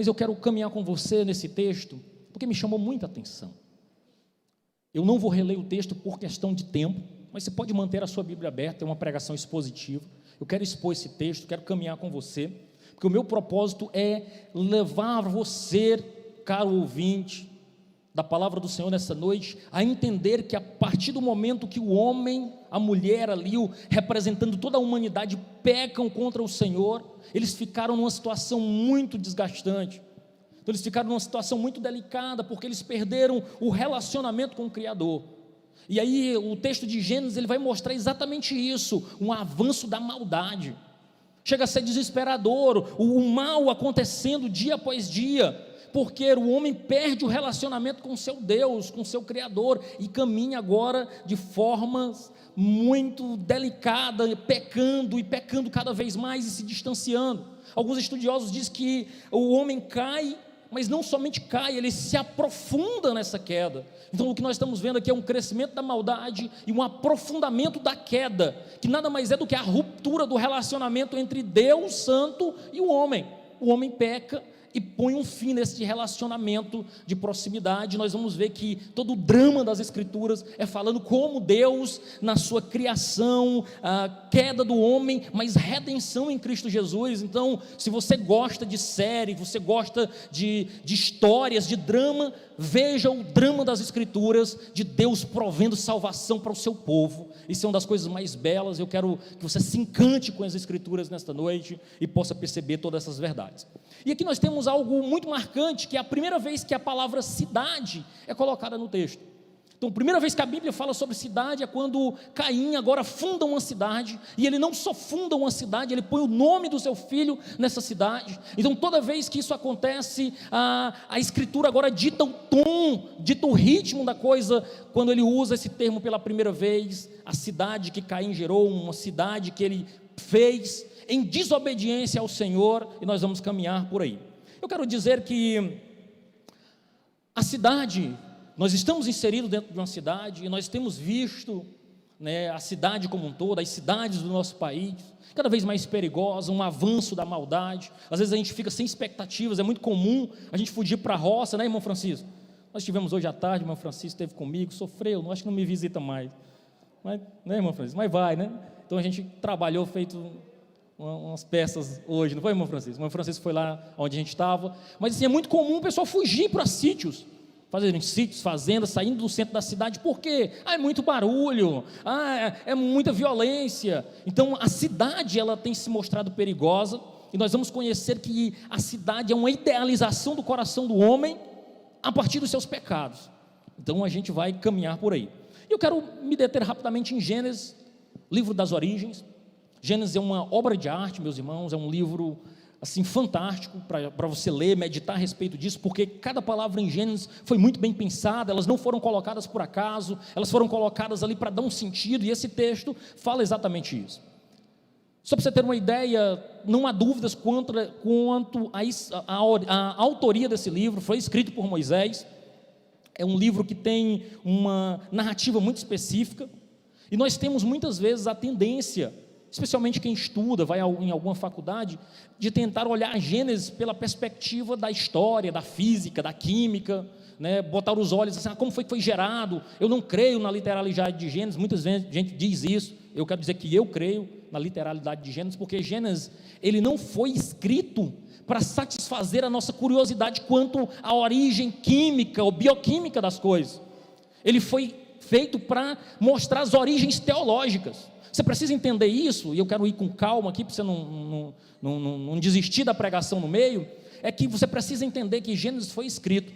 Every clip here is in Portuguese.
Mas eu quero caminhar com você nesse texto, porque me chamou muita atenção. Eu não vou reler o texto por questão de tempo, mas você pode manter a sua Bíblia aberta, é uma pregação expositiva. Eu quero expor esse texto, quero caminhar com você, porque o meu propósito é levar você, caro ouvinte, da palavra do Senhor nessa noite, a entender que a partir do momento que o homem, a mulher ali, representando toda a humanidade, pecam contra o Senhor, eles ficaram numa situação muito desgastante. Então eles ficaram numa situação muito delicada, porque eles perderam o relacionamento com o Criador. E aí o texto de Gênesis, ele vai mostrar exatamente isso, um avanço da maldade. Chega a ser desesperador, o mal acontecendo dia após dia, porque o homem perde o relacionamento com o seu Deus, com o seu Criador, e caminha agora de formas muito delicadas, pecando e pecando cada vez mais e se distanciando. Alguns estudiosos dizem que o homem cai, mas não somente cai, ele se aprofunda nessa queda. Então o que nós estamos vendo aqui é um crescimento da maldade e um aprofundamento da queda, que nada mais é do que a ruptura do relacionamento entre Deus Santo e o homem. O homem peca e põe um fim nesse relacionamento de proximidade. Nós vamos ver que todo o drama das Escrituras é falando como Deus, na sua criação, a queda do homem, mas redenção em Cristo Jesus. Então, se você gosta de série, você gosta de histórias, de drama, veja o drama das Escrituras, de Deus provendo salvação para o seu povo. Isso é uma das coisas mais belas. Eu quero que você se encante com as Escrituras nesta noite e possa perceber todas essas verdades. E aqui nós temos algo muito marcante, que é a primeira vez que a palavra cidade é colocada no texto. Então, a primeira vez que a Bíblia fala sobre cidade é quando Caim agora funda uma cidade, e ele não só funda uma cidade, ele põe o nome do seu filho nessa cidade. Então, toda vez que isso acontece, a Escritura agora dita o tom, dita o ritmo da coisa, quando ele usa esse termo pela primeira vez, a cidade que Caim gerou, uma cidade que ele fez em desobediência ao Senhor, e nós vamos caminhar por aí. Eu quero dizer que a cidade, nós estamos inseridos dentro de uma cidade, e nós temos visto, né, a cidade como um todo, as cidades do nosso país, cada vez mais perigosa, um avanço da maldade. Às vezes a gente fica sem expectativas, é muito comum a gente fugir para a roça, né, irmão Francisco? Nós estivemos hoje à tarde, irmão Francisco esteve comigo, sofreu, acho que não me visita mais, mas, né, irmão Francisco? Mas vai, né? Então a gente trabalhou, feito umas peças hoje, não foi, irmão Francisco? O irmão Francisco foi lá onde a gente estava, mas assim, é muito comum o pessoal fugir para sítios, fazendo sítios, fazendas, saindo do centro da cidade. Por quê? É muito barulho, é muita violência. Então a cidade, ela tem se mostrado perigosa, e nós vamos conhecer que a cidade é uma idealização do coração do homem a partir dos seus pecados. Então a gente vai caminhar por aí. Eu quero me deter rapidamente em Gênesis, livro das origens. Gênesis é uma obra de arte, meus irmãos, é um livro assim fantástico para você ler, meditar a respeito disso, porque cada palavra em Gênesis foi muito bem pensada, elas não foram colocadas por acaso, elas foram colocadas ali para dar um sentido, e esse texto fala exatamente isso. Só para você ter uma ideia, não há dúvidas quanto a autoria desse livro. Foi escrito por Moisés, é um livro que tem uma narrativa muito específica, e nós temos muitas vezes a tendência, especialmente quem estuda, vai em alguma faculdade, de tentar olhar a Gênesis pela perspectiva da história, da física, da química, né? Botar os olhos assim, como foi que foi gerado. Eu não creio na literalidade de Gênesis, muitas vezes a gente diz isso. Eu quero dizer que eu creio na literalidade de Gênesis, porque Gênesis, ele não foi escrito para satisfazer a nossa curiosidade quanto à origem química ou bioquímica das coisas. Ele foi feito para mostrar as origens teológicas. Você precisa entender isso, e eu quero ir com calma aqui, para você não desistir da pregação no meio. É que você precisa entender que Gênesis foi escrito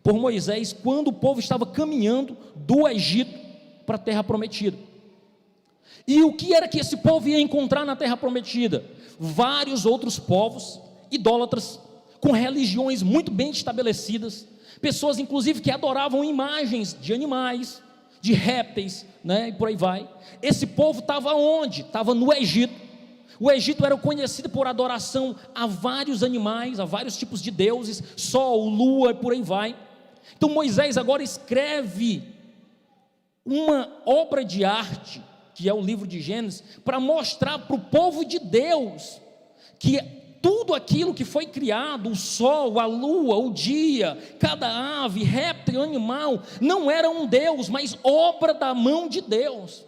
por Moisés quando o povo estava caminhando do Egito para a terra prometida. E o que era que esse povo ia encontrar na terra prometida? Vários outros povos idólatras, com religiões muito bem estabelecidas, pessoas inclusive que adoravam imagens de animais, de répteis, né, e por aí vai. Esse povo estava onde? Estava no Egito. O Egito era conhecido por adoração a vários animais, a vários tipos de deuses, sol, lua e por aí vai. Então Moisés agora escreve uma obra de arte, que é o livro de Gênesis, para mostrar para o povo de Deus que tudo aquilo que foi criado, o sol, a lua, o dia, cada ave, réptil, animal, não era um Deus, mas obra da mão de Deus.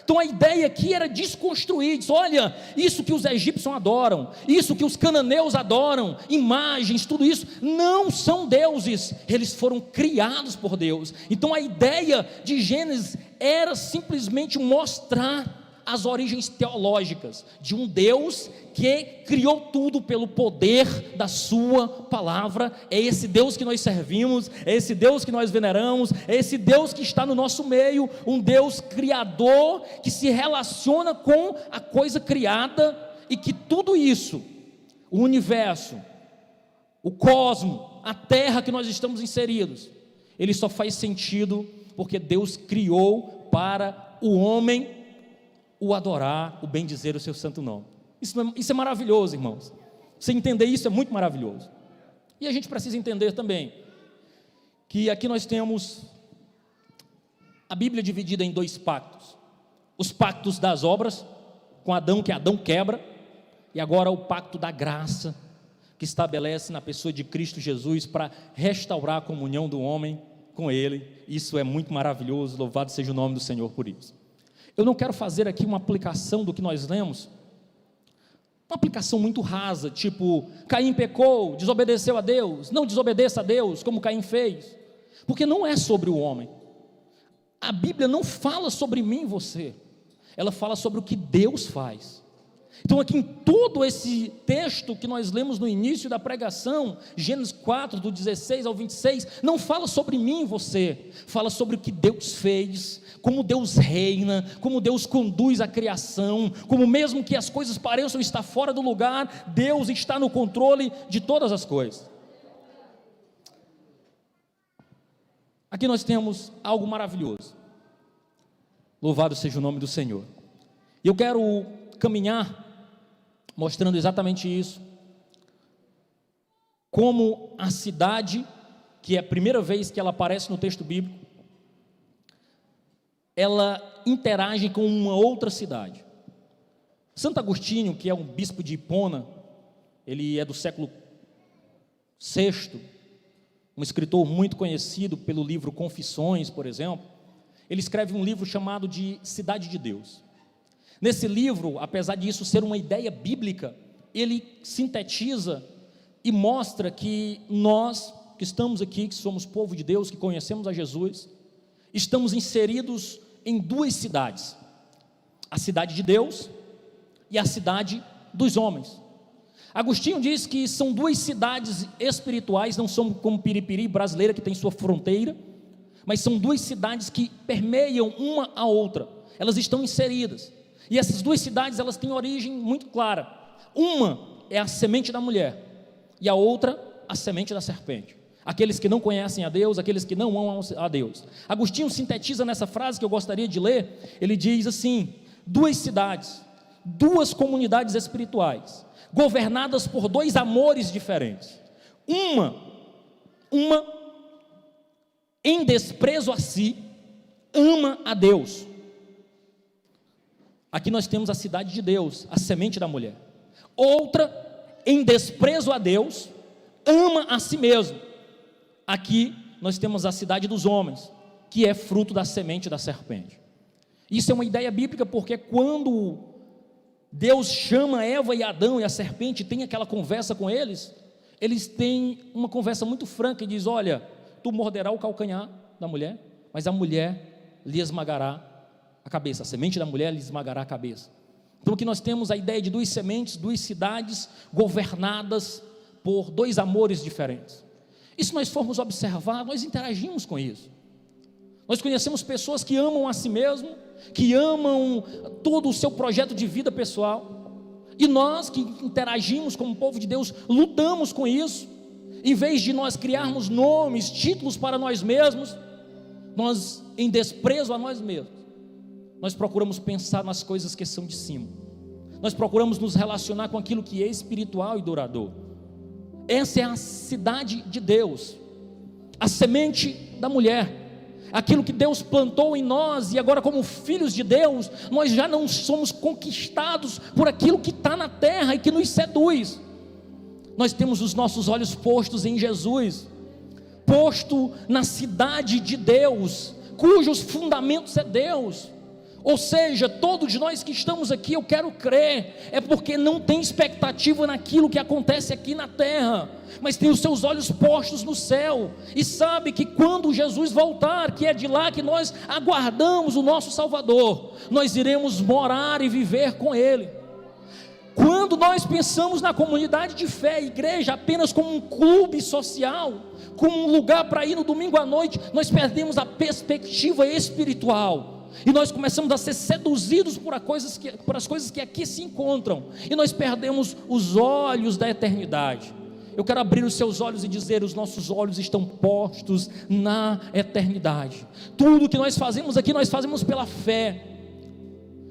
Então a ideia aqui era desconstruir, diz, olha, isso que os egípcios adoram, isso que os cananeus adoram, imagens, tudo isso, não são deuses, eles foram criados por Deus. Então a ideia de Gênesis era simplesmente mostrar as origens teológicas de um Deus que criou tudo pelo poder da sua palavra. É esse Deus que nós servimos, é esse Deus que nós veneramos, é esse Deus que está no nosso meio, um Deus criador que se relaciona com a coisa criada, e que tudo isso, o universo, o cosmos, a terra que nós estamos inseridos, ele só faz sentido porque Deus criou para o homem o adorar, o bendizer o seu santo nome. Isso é maravilhoso, irmãos. Você entender isso é muito maravilhoso. E a gente precisa entender também que aqui nós temos a Bíblia dividida em 2 pactos: os pactos das obras com Adão, que Adão quebra, e agora o pacto da graça, que estabelece na pessoa de Cristo Jesus para restaurar a comunhão do homem com Ele. Isso é muito maravilhoso, louvado seja o nome do Senhor por isso. Eu não quero fazer aqui uma aplicação do que nós lemos, uma aplicação muito rasa, tipo, Caim pecou, desobedeceu a Deus, não desobedeça a Deus, como Caim fez, porque não é sobre o homem. A Bíblia não fala sobre mim e você, ela fala sobre o que Deus faz. Então aqui em todo esse texto que nós lemos no início da pregação, Gênesis 4, do 16 ao 26, não fala sobre mim e você, fala sobre o que Deus fez, como Deus reina, como Deus conduz a criação, como mesmo que as coisas pareçam estar fora do lugar, Deus está no controle de todas as coisas. Aqui nós temos algo maravilhoso, louvado seja o nome do Senhor, e eu quero caminhar mostrando exatamente isso, como a cidade, que é a primeira vez que ela aparece no texto bíblico, ela interage com uma outra cidade. Santo Agostinho, que é um bispo de Hipona, ele é do século VI, um escritor muito conhecido pelo livro Confissões, por exemplo. Ele escreve um livro chamado de Cidade de Deus. Nesse livro, apesar disso ser uma ideia bíblica, ele sintetiza e mostra que nós que estamos aqui, que somos povo de Deus, que conhecemos a Jesus, estamos inseridos em 2 cidades: a cidade de Deus e a cidade dos homens. Agostinho diz que são 2 cidades espirituais, não são como Piripiri, brasileira, que tem sua fronteira, mas são 2 cidades que permeiam uma a outra, elas estão inseridas. E essas 2 cidades, elas têm origem muito clara. Uma é a semente da mulher, e a outra, a semente da serpente. Aqueles que não conhecem a Deus, aqueles que não amam a Deus. Agostinho sintetiza nessa frase que eu gostaria de ler. Ele diz assim: 2 cidades, 2 comunidades espirituais, governadas por 2 amores diferentes. Uma em desprezo a si, ama a Deus. Aqui nós temos a cidade de Deus, a semente da mulher. Outra, em desprezo a Deus, ama a si mesmo. Aqui nós temos a cidade dos homens, que é fruto da semente da serpente. Isso é uma ideia bíblica, porque quando Deus chama Eva e Adão e a serpente tem aquela conversa com eles, eles têm uma conversa muito franca e diz: olha, tu morderás o calcanhar da mulher, mas a mulher lhe esmagará a cabeça, a semente da mulher lhe esmagará a cabeça. Então aqui nós temos a ideia de 2 sementes, 2 cidades governadas por 2 amores diferentes. E se nós formos observar, nós interagimos com isso. Nós conhecemos pessoas que amam a si mesmo, que amam todo o seu projeto de vida pessoal, e nós que interagimos como povo de Deus, lutamos com isso. Em vez de nós criarmos nomes, títulos para nós mesmos, nós, em desprezo a nós mesmos, nós procuramos pensar nas coisas que são de cima, nós procuramos nos relacionar com aquilo que é espiritual e duradouro. Essa é a cidade de Deus, a semente da mulher. aquilo que Deus plantou em nós, e agora como filhos de Deus, nós já não somos conquistados por aquilo que está na terra e que nos seduz. Nós temos os nossos olhos postos em Jesus, posto na cidade de Deus, cujos fundamentos é Deus. Ou seja, todos nós que estamos aqui, eu quero crer, é porque não tem expectativa naquilo que acontece aqui na terra, mas tem os seus olhos postos no céu, e sabe que quando Jesus voltar, que é de lá que nós aguardamos o nosso Salvador, nós iremos morar e viver com Ele. Quando nós pensamos na comunidade de fé, igreja, apenas como um clube social, como um lugar para ir no domingo à noite, nós perdemos a perspectiva espiritual, e nós começamos a ser seduzidos por as coisas que aqui se encontram, e nós perdemos os olhos da eternidade. Eu quero abrir os seus olhos e dizer: os nossos olhos estão postos na eternidade. Tudo que nós fazemos aqui, nós fazemos pela fé,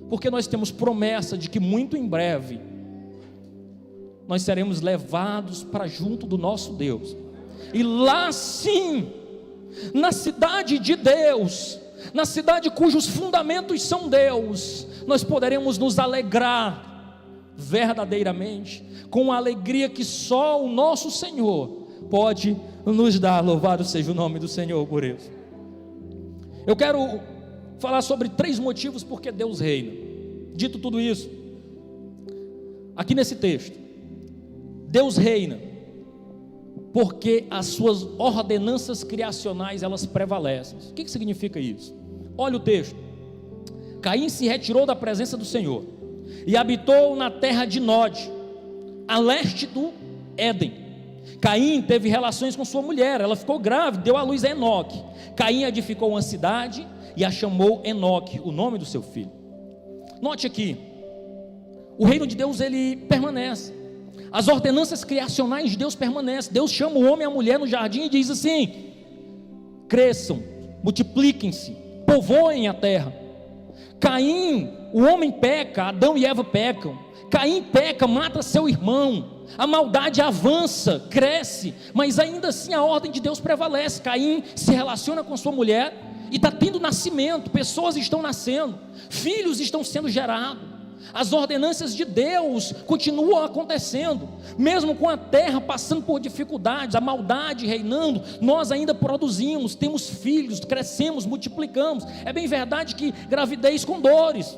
porque nós temos promessa de que muito em breve nós seremos levados para junto do nosso Deus, e lá sim, na cidade de Deus, na cidade cujos fundamentos são Deus, nós poderemos nos alegrar verdadeiramente, com a alegria que só o nosso Senhor pode nos dar. Louvado seja o nome do Senhor por isso. Eu quero falar sobre 3 motivos porque Deus reina. Dito tudo isso, aqui nesse texto, Deus reina porque as suas ordenanças criacionais, elas prevalecem. O que significa isso? Olha o texto. Caim se retirou da presença do Senhor e habitou na terra de Nod, a leste do Éden. Caim teve relações com sua mulher, ela ficou grávida, deu à luz a Enoque. Caim edificou uma cidade e a chamou Enoque, o nome do seu filho. Note aqui, o reino de Deus, ele permanece. As ordenanças criacionais de Deus permanecem. Deus chama o homem e a mulher no jardim e diz assim: cresçam, multipliquem-se, povoem a terra. Caim, o homem peca, Adão e Eva pecam. Caim peca, mata seu irmão, a maldade avança, cresce, mas ainda assim a ordem de Deus prevalece. Caim se relaciona com sua mulher e está tendo nascimento, pessoas estão nascendo, filhos estão sendo gerados. As ordenanças de Deus continuam acontecendo, mesmo com a terra passando por dificuldades, a maldade reinando, nós ainda produzimos, temos filhos, crescemos, multiplicamos. É bem verdade que gravidez com dores,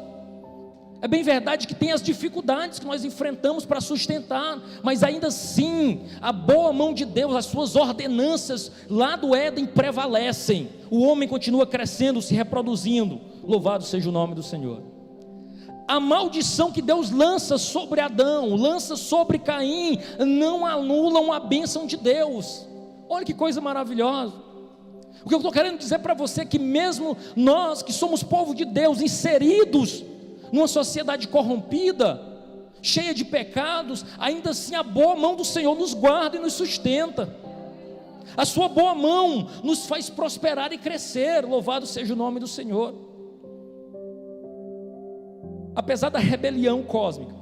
é bem verdade que tem as dificuldades que nós enfrentamos para sustentar, mas ainda assim, a boa mão de Deus, as suas ordenanças lá do Éden prevalecem. O homem continua crescendo, se reproduzindo. Louvado seja o nome do Senhor. A maldição que Deus lança sobre Adão, lança sobre Caim, não anulam a bênção de Deus. Olha que coisa maravilhosa. O que eu estou querendo dizer para você é que mesmo nós que somos povo de Deus, inseridos numa sociedade corrompida, cheia de pecados, ainda assim a boa mão do Senhor nos guarda e nos sustenta. A sua boa mão nos faz prosperar e crescer. Louvado seja o nome do Senhor. Apesar da rebelião cósmica,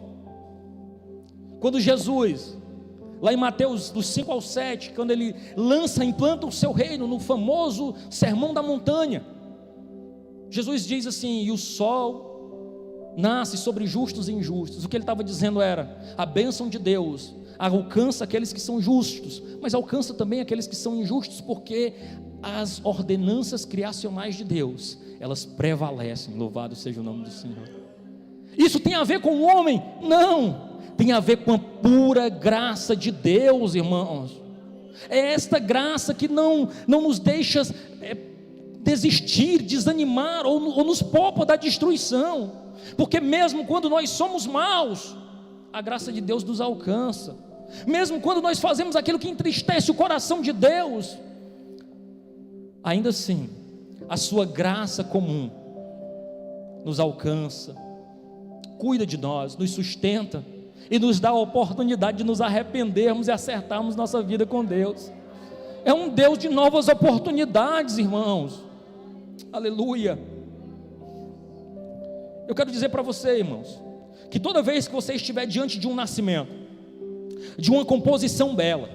quando Jesus, lá em Mateus dos 5 ao 7, quando ele implanta o seu reino no famoso sermão da montanha, Jesus diz assim: e o sol nasce sobre justos e injustos. O que ele estava dizendo era: a bênção de Deus alcança aqueles que são justos, mas alcança também aqueles que são injustos, porque as ordenanças criacionais de Deus, elas prevalecem. Louvado seja o nome do Senhor. Isso tem a ver com o homem? Não, tem a ver com a pura graça de Deus, irmãos. É esta graça que não nos deixa desistir, desanimar ou nos poupa da destruição, porque mesmo quando nós somos maus, a graça de Deus nos alcança. Mesmo quando nós fazemos aquilo que entristece o coração de Deus, ainda assim a sua graça comum nos alcança, cuida de nós, nos sustenta e nos dá a oportunidade de nos arrependermos e acertarmos nossa vida com Deus. É um Deus de novas oportunidades, irmãos. Aleluia. Eu quero dizer para você, irmãos, que toda vez que você estiver diante de um nascimento, de uma composição bela,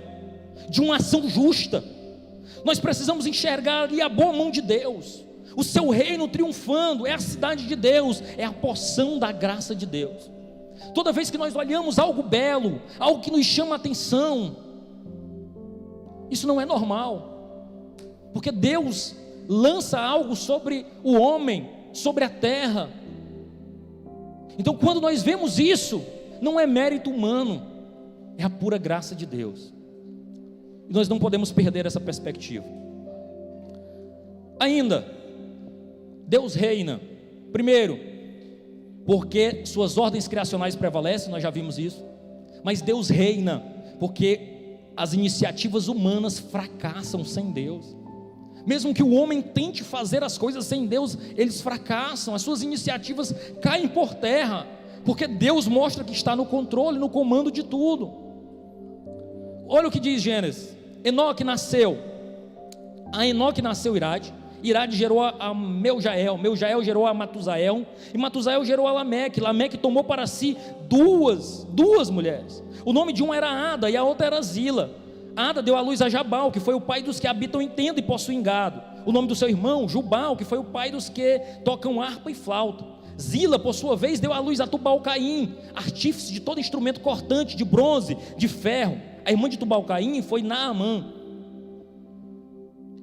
de uma ação justa, Nós precisamos enxergar ali a boa mão de Deus, o seu reino triunfando. É a cidade de Deus, é a porção da graça de Deus. Toda vez que nós olhamos algo belo, algo que nos chama a atenção, isso não é normal, porque Deus lança algo sobre o homem, sobre a terra. Então, quando nós vemos isso, não é mérito humano, é a pura graça de Deus. E nós não podemos perder essa perspectiva. Ainda, Deus reina, primeiro, porque suas ordens criacionais prevalecem, nós já vimos isso. Mas Deus reina, porque as iniciativas humanas fracassam sem Deus. Mesmo que o homem tente fazer as coisas sem Deus, eles fracassam, as suas iniciativas caem por terra, porque Deus mostra que está no controle, no comando de tudo. Olha o que diz Gênesis. Enoque nasceu, a Enoque nasceu Irade, Irade gerou a Meujael, Meujael gerou a Matusael, e Matusael gerou a Lameque. Lameque tomou para si duas mulheres. O nome de uma era Ada e a outra era Zila. Ada deu à luz a Jabal, que foi o pai dos que habitam em tenda e possuem gado. O nome do seu irmão, Jubal, que foi o pai dos que tocam harpa e flauta. Zila, por sua vez, deu à luz a Tubal-Caim, artífice de todo instrumento cortante, de bronze, de ferro. A irmã de Tubal-Caim foi Naamã.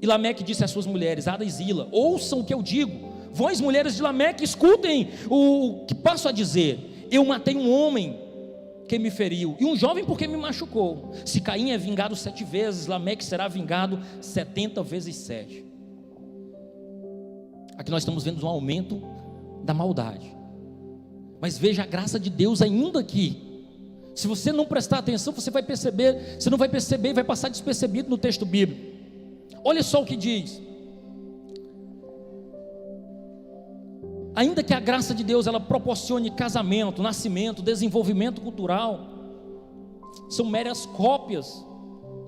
E Lameque disse às suas mulheres, Ada e Zila: ouçam o que eu digo, vós mulheres de Lameque, escutem o que passo a dizer. Eu matei um homem que me feriu, e um jovem porque me machucou. Se Caim é vingado 7 vezes, Lameque será vingado 70 vezes 7. Aqui nós estamos vendo um aumento da maldade, mas veja a graça de Deus ainda aqui. Se você não prestar atenção, você vai perceber, você não vai perceber e vai passar despercebido no texto bíblico. Olha só o que diz: ainda que a graça de Deus ela proporcione casamento, nascimento, desenvolvimento cultural, são meras cópias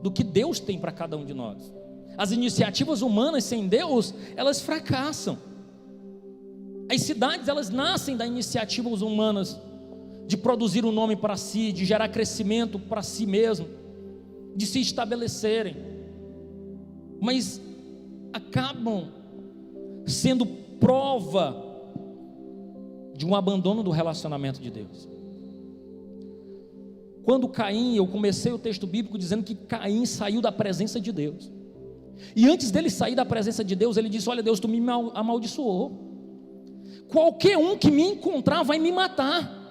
do que Deus tem para cada um de nós. As iniciativas humanas sem Deus, elas fracassam. As cidades, elas nascem das iniciativas humanas, de produzir um nome para si, de gerar crescimento para si mesmo, de se estabelecerem, mas acabam sendo prova de um abandono do relacionamento de Deus. Quando Caim, eu comecei o texto bíblico dizendo que Caim saiu da presença de Deus, e antes dele sair da presença de Deus, ele disse: olha Deus, tu me amaldiçoou, qualquer um que me encontrar vai me matar.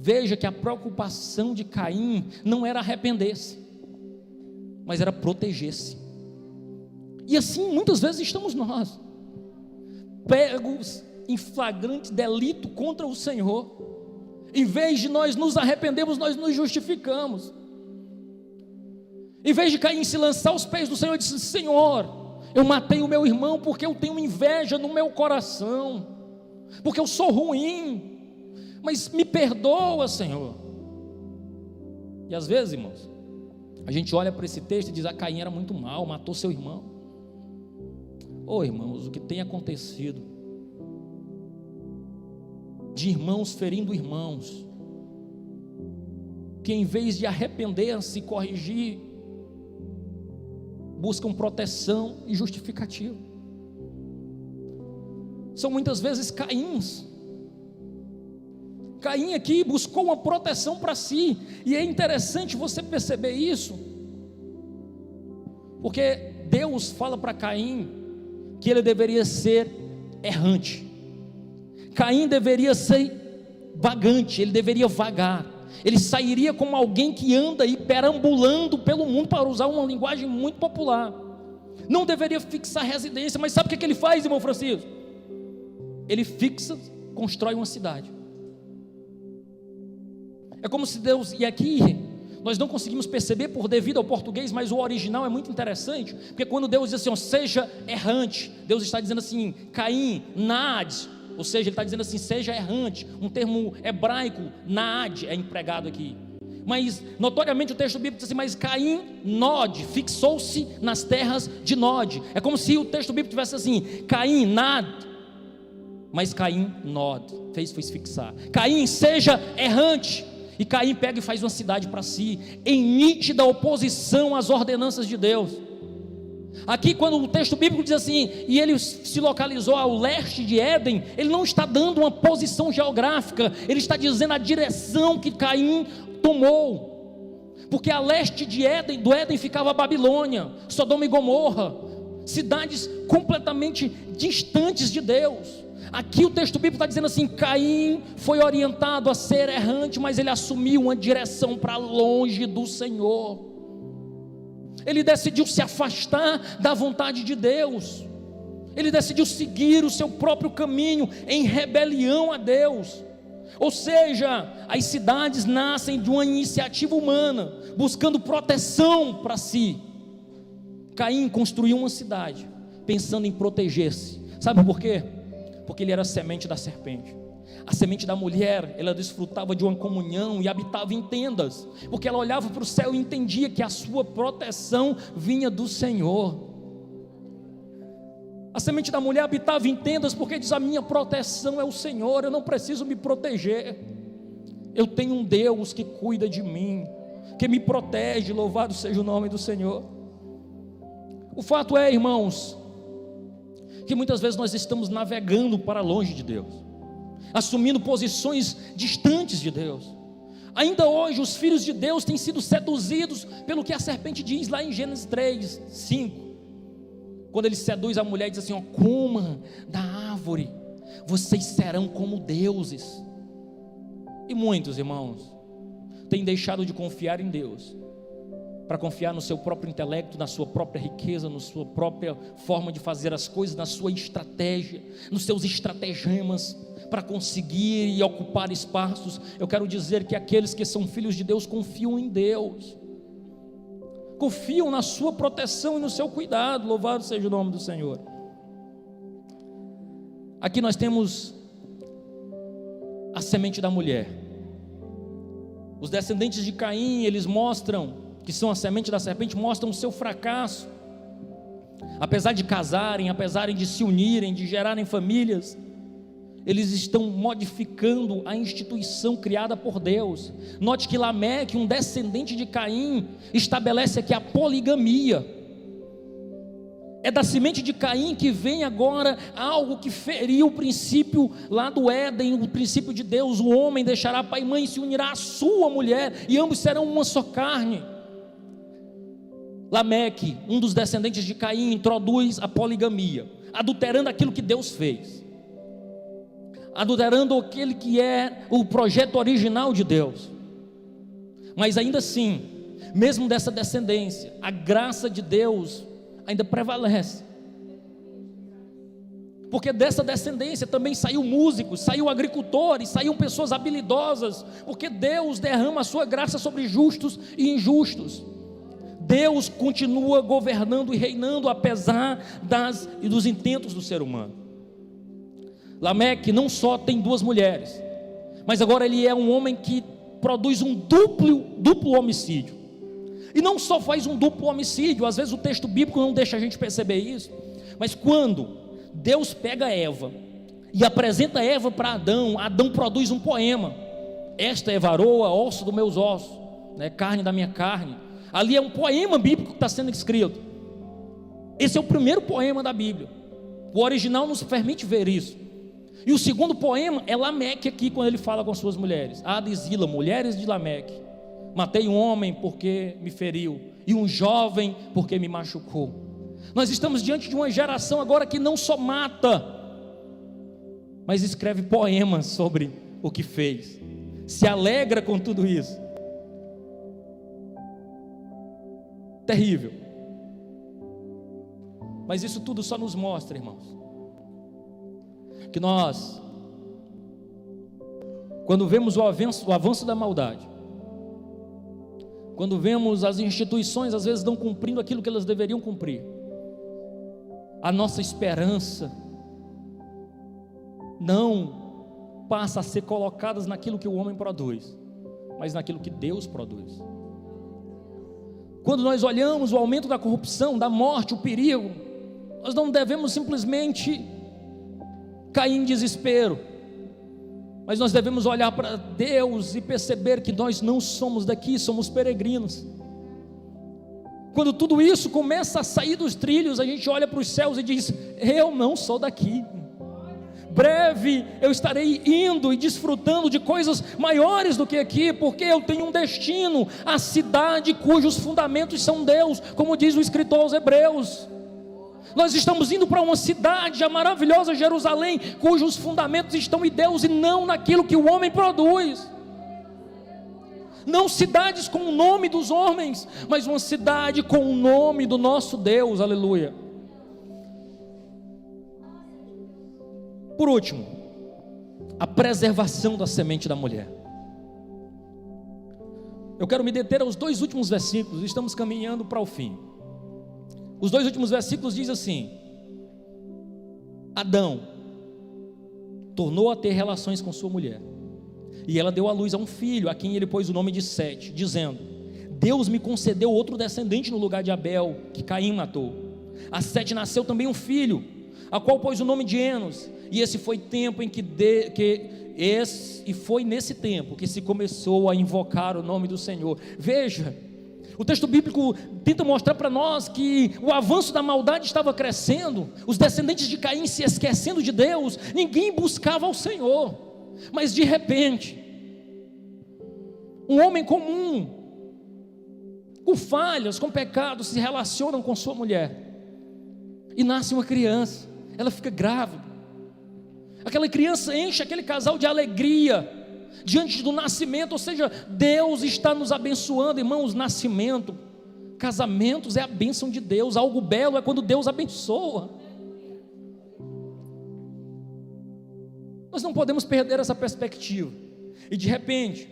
Veja que a preocupação de Caim não era arrepender-se, mas era proteger-se. E assim muitas vezes estamos nós, pegos em flagrante delito contra o Senhor. Em vez de nós nos arrependermos, nós nos justificamos. Em vez de Caim se lançar aos pés do Senhor e dizer: Senhor, eu matei o meu irmão porque eu tenho inveja no meu coração, porque eu sou ruim, mas me perdoa, Senhor. E às vezes, irmãos, a gente olha para esse texto e diz: Caim era muito mal, matou seu irmão. Irmãos, o que tem acontecido de irmãos ferindo irmãos, que em vez de arrepender-se e corrigir, buscam proteção e justificativa. São muitas vezes Caíns. Caim aqui buscou uma proteção para si, e é interessante você perceber isso, porque Deus fala para Caim que ele deveria ser errante. Caim deveria ser vagante, ele deveria vagar, ele sairia como alguém que anda aí perambulando pelo mundo, para usar uma linguagem muito popular. Não deveria fixar residência, mas sabe o que ele faz, irmão Francisco? Ele fixa, constrói uma cidade. É como se Deus, e aqui nós não conseguimos perceber por devido ao português, mas o original é muito interessante, porque quando Deus diz assim, seja errante, Deus está dizendo assim, Caim, Naad, ou seja, Ele está dizendo assim, seja errante. Um termo hebraico, Naad, é empregado aqui, mas notoriamente o texto bíblico diz assim, mas Caim, Nod, fixou-se nas terras de Nod. É como se o texto bíblico tivesse assim, Caim, Naad, mas Caim, Nod, foi fixar. Caim, seja errante. E Caim pega e faz uma cidade para si, em nítida oposição às ordenanças de Deus. Aqui, quando o texto bíblico diz assim, e ele se localizou ao leste de Éden, ele não está dando uma posição geográfica, ele está dizendo a direção que Caim tomou. Porque a leste de Éden, do Éden ficava a Babilônia, Sodoma e Gomorra, cidades completamente distantes de Deus. Aqui o texto bíblico está dizendo assim: Caim foi orientado a ser errante, mas ele assumiu uma direção para longe do Senhor. Ele decidiu se afastar da vontade de Deus. Ele decidiu seguir o seu próprio caminho em rebelião a Deus. Ou seja, as cidades nascem de uma iniciativa humana, buscando proteção para si. Caim construiu uma cidade pensando em proteger-se. Sabe por quê? Porque ele era a semente da serpente. A semente da mulher, ela desfrutava de uma comunhão e habitava em tendas, porque ela olhava para o céu e entendia que a sua proteção vinha do Senhor. A semente da mulher habitava em tendas porque diz: a minha proteção é o Senhor, eu não preciso me proteger, eu tenho um Deus que cuida de mim, que me protege, louvado seja o nome do Senhor. O fato é, irmãos, que muitas vezes nós estamos navegando para longe de Deus, assumindo posições distantes de Deus. Ainda hoje os filhos de Deus têm sido seduzidos pelo que a serpente diz lá em Gênesis 3, 5, quando ele seduz a mulher e diz assim: ó, coma da árvore, vocês serão como deuses. E muitos irmãos têm deixado de confiar em Deus para confiar no seu próprio intelecto, na sua própria riqueza, na sua própria forma de fazer as coisas, na sua estratégia, nos seus estratagemas para conseguir e ocupar espaços. Eu quero dizer que aqueles que são filhos de Deus confiam em Deus, confiam na sua proteção e no seu cuidado, louvado seja o nome do Senhor. Aqui nós temos a semente da mulher. Os descendentes de Caim, eles mostram que são a semente da serpente, mostram o seu fracasso. Apesar de casarem, apesar de se unirem, de gerarem famílias, eles estão modificando a instituição criada por Deus. Note que Lameque, um descendente de Caim, estabelece aqui a poligamia. É da semente de Caim que vem agora algo que feriu o princípio lá do Éden, o princípio de Deus: o homem deixará pai e mãe e se unirá à sua mulher, e ambos serão uma só carne. Lameque, um dos descendentes de Caim, introduz a poligamia, adulterando aquilo que Deus fez, adulterando aquele que é o projeto original de Deus. Mas ainda assim, mesmo dessa descendência, a graça de Deus ainda prevalece, porque dessa descendência também saiu músicos, saiu agricultores, saíram pessoas habilidosas, porque Deus derrama a sua graça sobre justos e injustos. Deus continua governando e reinando apesar dos intentos do ser humano. Lameque não só tem duas mulheres, mas agora ele é um homem que produz um duplo homicídio. E não só faz um duplo homicídio, às vezes o texto bíblico não deixa a gente perceber isso, mas quando Deus pega Eva e apresenta Eva para Adão, Adão produz um poema: esta é varoa, osso dos meus ossos, né, carne da minha carne. Ali é um poema bíblico que está sendo escrito. Esse é o primeiro poema da Bíblia. O original nos permite ver isso. E o segundo poema é Lameque aqui, quando ele fala com as suas mulheres: Ada e Zila, mulheres de Lameque, matei um homem porque me feriu, e um jovem porque me machucou. Nós estamos diante de uma geração agora que não só mata, mas escreve poemas sobre o que fez, se alegra com tudo isso. Terrível. Mas isso tudo só nos mostra, irmãos, que nós, quando vemos o avanço da maldade, quando vemos as instituições às vezes não cumprindo aquilo que elas deveriam cumprir, a nossa esperança não passa a ser colocada naquilo que o homem produz, mas naquilo que Deus produz. Quando nós olhamos o aumento da corrupção, da morte, o perigo, nós não devemos simplesmente cair em desespero, mas nós devemos olhar para Deus e perceber que nós não somos daqui, somos peregrinos. Quando tudo isso começa a sair dos trilhos, a gente olha para os céus e diz: eu não sou daqui. Breve eu estarei indo e desfrutando de coisas maiores do que aqui, porque eu tenho um destino, a cidade cujos fundamentos são Deus, como diz o escritor aos Hebreus. Nós estamos indo para uma cidade, a maravilhosa Jerusalém, cujos fundamentos estão em Deus e não naquilo que o homem produz. Não cidades com o nome dos homens, mas uma cidade com o nome do nosso Deus, aleluia. Por último, a preservação da semente da mulher. Eu quero me deter aos 2 últimos versículos, estamos caminhando para o fim. Os 2 últimos versículos dizem assim: Adão tornou a ter relações com sua mulher, e ela deu à luz a um filho, a quem ele pôs o nome de Sete, dizendo: Deus me concedeu outro descendente no lugar de Abel, que Caim matou. A Sete nasceu também um filho, a qual pôs o nome de Enos, e esse foi tempo em foi nesse tempo que se começou a invocar o nome do Senhor. Veja, o texto bíblico tenta mostrar para nós que o avanço da maldade estava crescendo, os descendentes de Caim se esquecendo de Deus, ninguém buscava ao Senhor, mas de repente, um homem comum, com falhas, com pecados, se relacionam com sua mulher, e nasce uma criança, ela fica grávida, aquela criança enche aquele casal de alegria, diante do nascimento, ou seja, Deus está nos abençoando, irmãos. Nascimento, casamentos é a bênção de Deus, algo belo é quando Deus abençoa. Nós não podemos perder essa perspectiva, e de repente,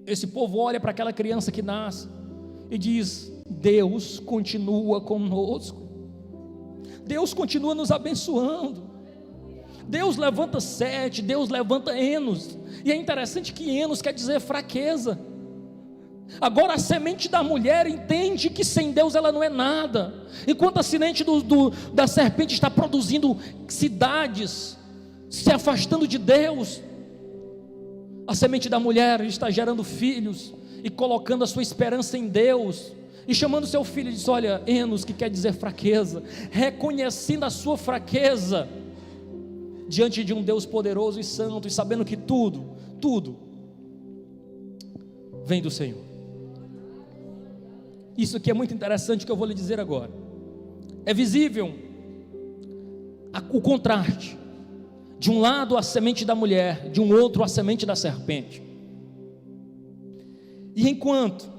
esse povo olha para aquela criança que nasce, e diz: Deus continua conosco, Deus continua nos abençoando, Deus levanta Sete, Deus levanta Enos, e é interessante que Enos quer dizer fraqueza. Agora a semente da mulher entende que sem Deus ela não é nada, enquanto a semente da serpente está produzindo cidades, se afastando de Deus, a semente da mulher está gerando filhos, e colocando a sua esperança em Deus, e chamando seu filho e diz: olha, Enos, que quer dizer fraqueza, reconhecendo a sua fraqueza, diante de um Deus poderoso e santo, e sabendo que tudo vem do Senhor. Isso aqui é muito interessante, que eu vou lhe dizer agora. É visível o contraste, de um lado a semente da mulher, de um outro a semente da serpente. E enquanto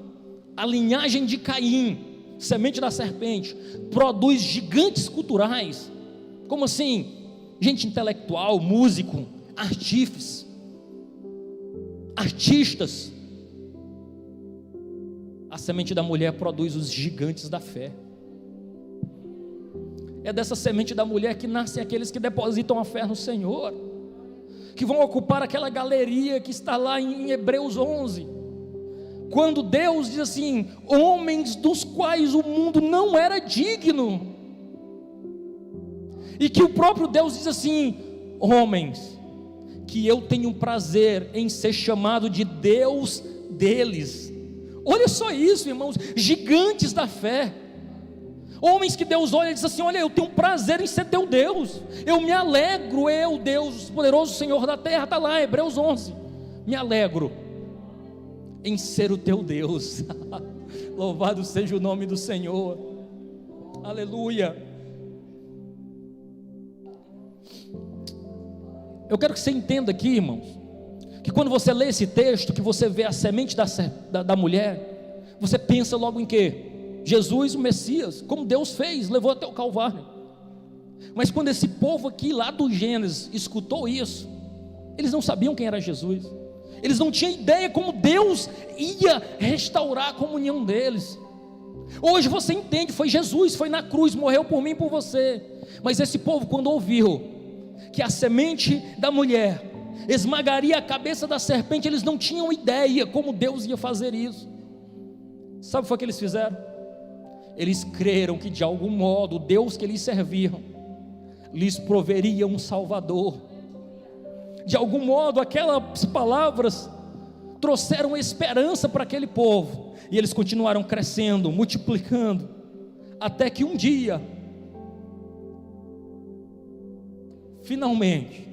a linhagem de Caim, semente da serpente, produz gigantes culturais, como assim? Gente intelectual, músico, artífice, artistas, a semente da mulher produz os gigantes da fé. É dessa semente da mulher que nascem aqueles que depositam a fé no Senhor, que vão ocupar aquela galeria que está lá em Hebreus 11, quando Deus diz assim: homens dos quais o mundo não era digno, e que o próprio Deus diz assim: homens que eu tenho prazer em ser chamado de Deus deles. Olha só isso, irmãos, gigantes da fé, homens que Deus olha e diz assim: olha, eu tenho prazer em ser teu Deus, eu me alegro, eu, Deus poderoso, Senhor da terra, está lá, Hebreus 11, me alegro em ser o teu Deus. Louvado seja o nome do Senhor, aleluia. Eu quero que você entenda aqui, irmãos, que quando você lê esse texto, que você vê a semente da mulher, você pensa logo em quê? Jesus, o Messias, como Deus fez, levou até o Calvário. Mas quando esse povo aqui, lá do Gênesis, escutou isso, eles não sabiam quem era Jesus, eles não tinham ideia como Deus ia restaurar a comunhão deles. Hoje você entende, foi Jesus, foi na cruz, morreu por mim e por você. Mas esse povo, quando ouviu que a semente da mulher esmagaria a cabeça da serpente, eles não tinham ideia como Deus ia fazer isso. Sabe o que foi que eles fizeram? Eles creram que de algum modo o Deus que eles serviam lhes proveria um Salvador. De algum modo, aquelas palavras trouxeram esperança para aquele povo, e eles continuaram crescendo, multiplicando, até que um dia, finalmente,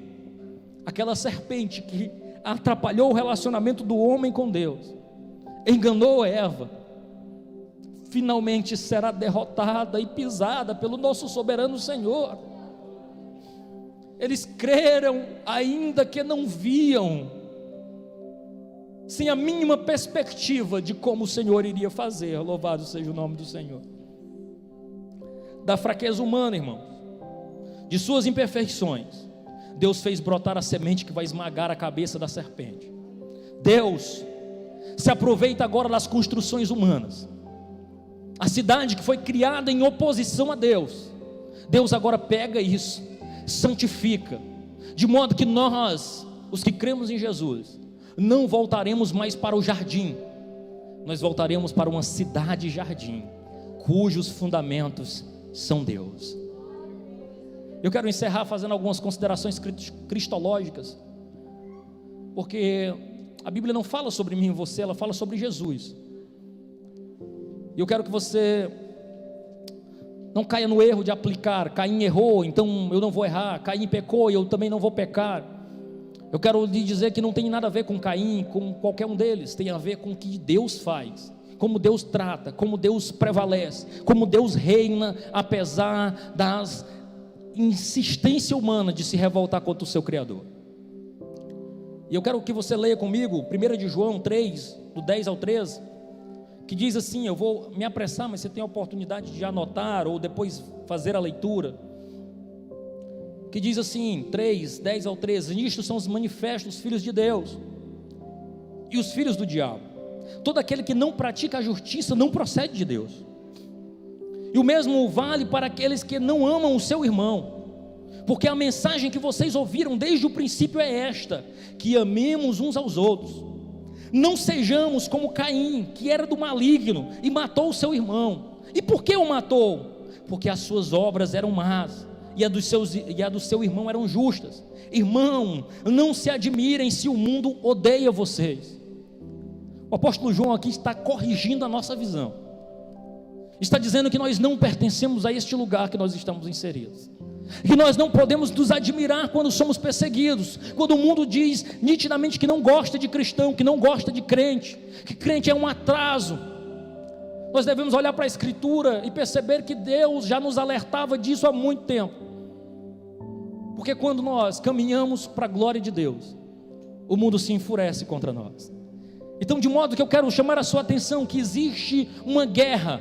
aquela serpente que atrapalhou o relacionamento do homem com Deus, enganou Eva, finalmente será derrotada e pisada pelo nosso soberano Senhor. Eles creram, ainda que não viam, sem a mínima perspectiva de como o Senhor iria fazer. Louvado seja o nome do Senhor. Da fraqueza humana, irmãos, de suas imperfeições, Deus fez brotar a semente que vai esmagar a cabeça da serpente. Deus se aproveita agora das construções humanas. A cidade que foi criada em oposição a Deus, Deus agora pega isso, santifica, de modo que nós, os que cremos em Jesus, não voltaremos mais para o jardim, nós voltaremos para uma cidade-jardim, cujos fundamentos são Deus. Eu quero encerrar fazendo algumas considerações cristológicas, porque a Bíblia não fala sobre mim e você, ela fala sobre Jesus. E eu quero que você não caia no erro de aplicar: Caim errou, então eu não vou errar; Caim pecou e eu também não vou pecar. Eu quero lhe dizer que não tem nada a ver com Caim, com qualquer um deles, tem a ver com o que Deus faz, como Deus trata, como Deus prevalece, como Deus reina, apesar das insistência humana de se revoltar contra o seu Criador. E eu quero que você leia comigo 1 de João 3, do 10 ao 13, que diz assim, eu vou me apressar, mas você tem a oportunidade de anotar ou depois fazer a leitura, que diz assim, 3, 10 ao 13, nisto são os manifestos os filhos de Deus e os filhos do diabo. Todo aquele que não pratica a justiça não procede de Deus, e o mesmo vale para aqueles que não amam o seu irmão, porque a mensagem que vocês ouviram desde o princípio é esta, que amemos uns aos outros, não sejamos como Caim, que era do maligno e matou o seu irmão. E por que o matou? Porque as suas obras eram más e a do seu irmão eram justas. Irmão, não se admirem se o mundo odeia vocês. O apóstolo João aqui está corrigindo a nossa visão, está dizendo que nós não pertencemos a este lugar que nós estamos inseridos, que nós não podemos nos admirar quando somos perseguidos, quando o mundo diz nitidamente que não gosta de cristão, que não gosta de crente, que crente é um atraso. Nós devemos olhar para a Escritura e perceber que Deus já nos alertava disso há muito tempo, porque quando nós caminhamos para a glória de Deus, o mundo se enfurece contra nós. Então, de modo que eu quero chamar a sua atenção que existe uma guerra,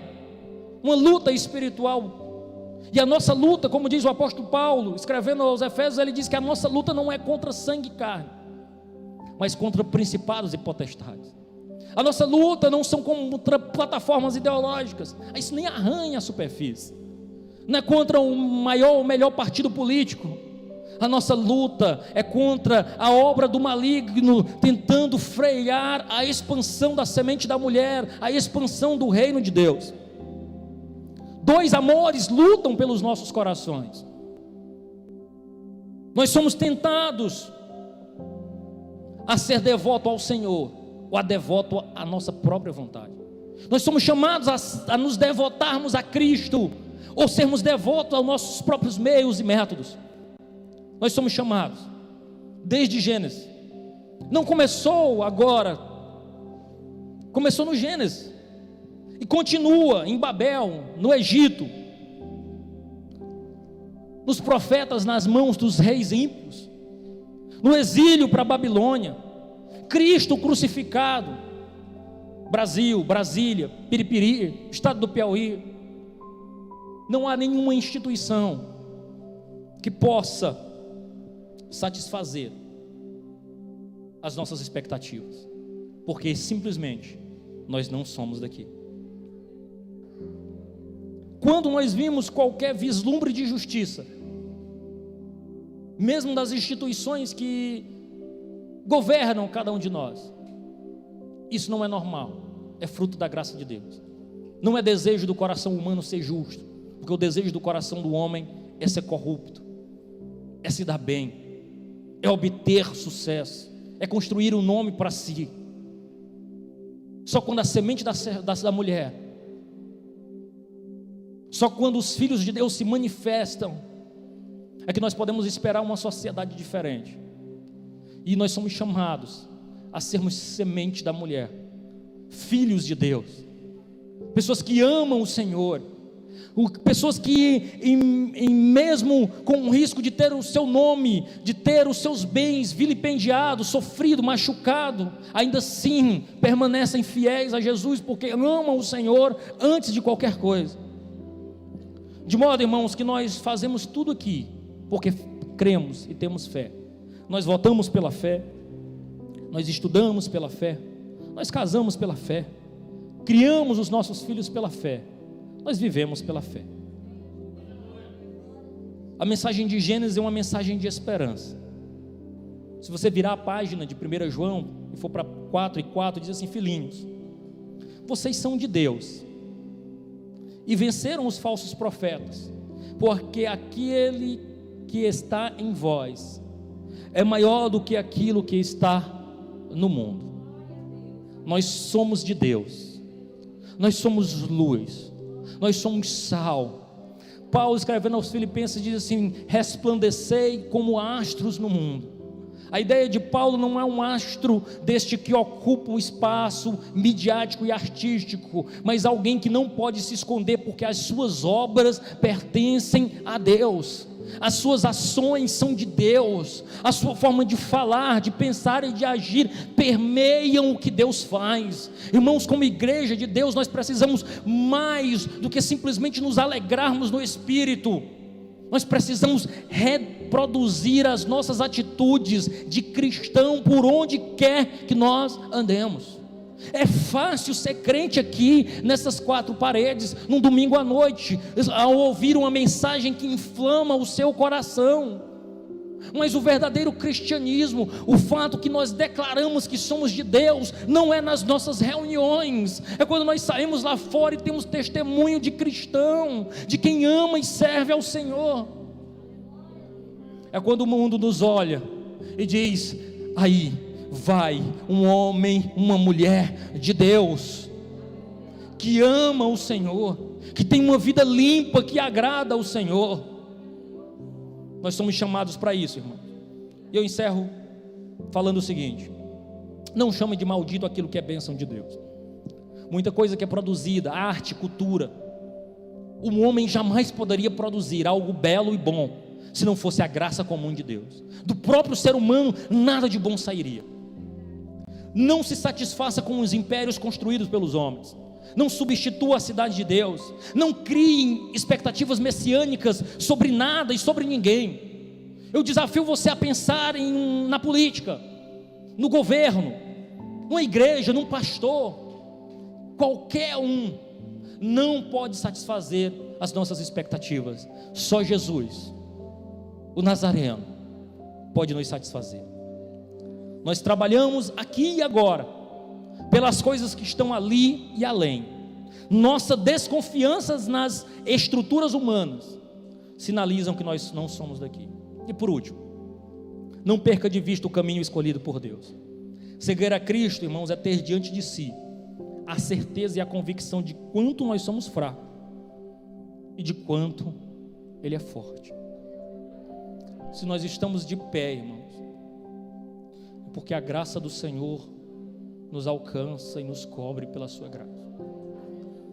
uma luta espiritual. E a nossa luta, como diz o apóstolo Paulo, escrevendo aos Efésios, ele diz que a nossa luta não é contra sangue e carne, mas contra principados e potestades. A nossa luta não são contra plataformas ideológicas, isso nem arranha a superfície. Não é contra o maior ou melhor partido político. A nossa luta é contra a obra do maligno, tentando frear a expansão da semente da mulher, a expansão do reino de Deus. Dois amores lutam pelos nossos corações. Nós somos tentados a ser devoto ao Senhor, ou a devoto à nossa própria vontade. Nós somos chamados a nos devotarmos a Cristo, ou sermos devotos aos nossos próprios meios e métodos. Nós somos chamados, desde Gênesis, não começou agora, começou no Gênesis, e continua em Babel, no Egito, nos profetas nas mãos dos reis ímpios, no exílio para a Babilônia, Cristo crucificado, Brasil, Brasília, Piripiri, estado do Piauí. Não há nenhuma instituição que possa satisfazer as nossas expectativas, porque simplesmente nós não somos daqui. Quando nós vimos qualquer vislumbre de justiça, mesmo das instituições que governam cada um de nós, isso não é normal, é fruto da graça de Deus. Não é desejo do coração humano ser justo, porque o desejo do coração do homem é ser corrupto, é se dar bem, é obter sucesso, é construir um nome para si. Só quando a semente da mulher, só quando os filhos de Deus se manifestam, é que nós podemos esperar uma sociedade diferente. E nós somos chamados a sermos semente da mulher, filhos de Deus, pessoas que amam o Senhor, pessoas que mesmo com o risco de ter o seu nome, de ter os seus bens vilipendiados, sofrido, machucado, ainda assim permanecem fiéis a Jesus, porque amam o Senhor antes de qualquer coisa. De modo, irmãos, que nós fazemos tudo aqui porque cremos e temos fé. Nós votamos pela fé, nós estudamos pela fé, nós casamos pela fé, criamos os nossos filhos pela fé, nós vivemos pela fé. A mensagem de Gênesis é uma mensagem de esperança. Se você virar a página de 1 João e for para 4:4, diz assim: filhinhos, vocês são de Deus e venceram os falsos profetas, porque aquele que está em vós é maior do que aquilo que está no mundo. Nós somos de Deus, nós somos luz, nós somos sal. Paulo, escrevendo aos Filipenses, diz assim: resplandecei como astros no mundo. A ideia de Paulo não é um astro deste que ocupa o espaço midiático e artístico, mas alguém que não pode se esconder, porque as suas obras pertencem a Deus, as suas ações são de Deus, a sua forma de falar, de pensar e de agir permeiam o que Deus faz. Irmãos, como igreja de Deus, nós precisamos mais do que simplesmente nos alegrarmos no Espírito. Nós precisamos reproduzir as nossas atitudes de cristão por onde quer que nós andemos. É fácil ser crente aqui nessas 4 paredes, num domingo à noite, ao ouvir uma mensagem que inflama o seu coração. Mas o verdadeiro cristianismo, o fato que nós declaramos que somos de Deus, não é nas nossas reuniões, é quando nós saímos lá fora e temos testemunho de cristão, de quem ama e serve ao Senhor. É quando o mundo nos olha e diz: aí vai um homem, uma mulher de Deus, que ama o Senhor, que tem uma vida limpa, que agrada ao Senhor. Nós somos chamados para isso, irmão. E eu encerro falando o seguinte: não chame de maldito aquilo que é bênção de Deus. Muita coisa que é produzida, arte, cultura, um homem jamais poderia produzir algo belo e bom se não fosse a graça comum de Deus. Do próprio ser humano nada de bom sairia. Não se satisfaça com os impérios construídos pelos homens, não substitua a cidade de Deus, não criem expectativas messiânicas sobre nada e sobre ninguém. Eu desafio você a pensar na política, no governo, numa igreja, num pastor. Qualquer um não pode satisfazer as nossas expectativas. Só Jesus, o Nazareno, pode nos satisfazer. Nós trabalhamos aqui e agora pelas coisas que estão ali e além. Nossa desconfiança nas estruturas humanas sinalizam que nós não somos daqui. E por último, não perca de vista o caminho escolhido por Deus. Seguir a Cristo, irmãos, é ter diante de si a certeza e a convicção de quanto nós somos fracos e de quanto Ele é forte. Se nós estamos de pé, irmãos, é porque a graça do Senhor nos alcança e nos cobre pela sua graça.